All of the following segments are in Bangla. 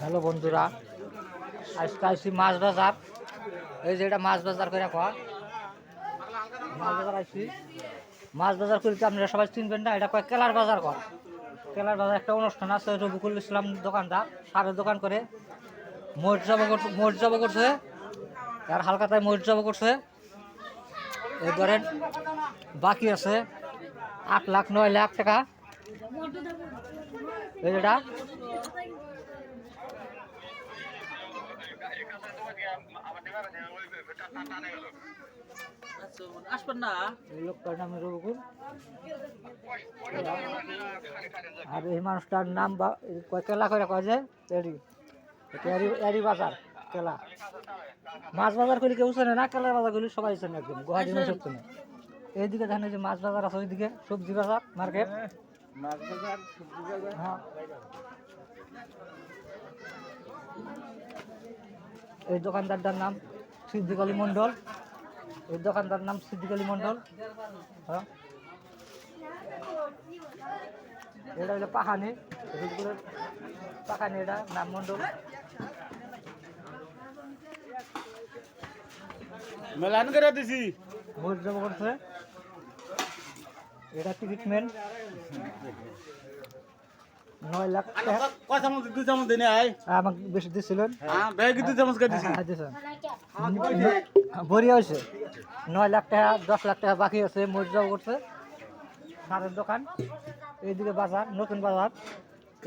হ্যালো বন্ধুরা, আজকে আসছি মাছ বাজার। এই যে এটা মাছ বাজার করে কয় মাছ বাজার আসছি। মাছ বাজার করতে আপনারা সবাই চিনবেন না, এটা কয় কেলার বাজার কয়। কেলার বাজার একটা অনুষ্ঠান আছে, রবিকুল ইসলাম দোকানদার সারের দোকান করে মসজাব করছে, আর হালকাতায় মসজাব করছে। এই ধরেন বাকি আছে 8 লাখ 9 লাখ টাকা। এটা আসবেন না লোকটার নাম রবিকুল, আর এই মানুষটার নাম কেলা করে কয় যে এরি বাজার কেলা। মাছ বাজার করলে কেউ চেনে না, কেলার বাজার করলে সবাই চেনে, একদম গুয়াহাটি সব চেনে। এইদিকে জানে যে মাছ বাজার আছে, ওইদিকে সবজি বাজার মার্কেট। হ্যাঁ, এই দোকানদারটার নাম সিদ্দিক আলী মণ্ডল। এই দোকানদার নাম সিদ্দিক আলী মণ্ডল। হ্যাঁ, এটা হলো পাখানি, পাখানি, এটা নাম মণ্ডল। মেলান করে দিছি ভোট জমা করছে, এটা ট্রিটমেন্ট 9 লাখ টাকা। কয় চামচ 2 চামচ দিনে আই আমাকে বেশি দিয়েছিলেন। হ্যাঁ ব্যাগ 2 চামচ করে দিছি বড়িয়া হয়েছে 9 লাখ টাকা, 10 লাখ টাকা বাকি আছে। মসজাও করছে, সারের দোকান। এইদিকে বাজার, নতুন বাজার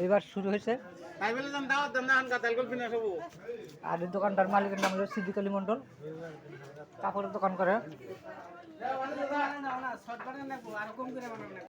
এবার শুরু হয়েছে। তাই বলে দাম দাও দাম না আনকা তেল কল পিনা সব। আর এই দোকানটার মালিকের নাম হলো সিদ্দিক আলী মণ্ডল, কাপড়ের দোকান করে।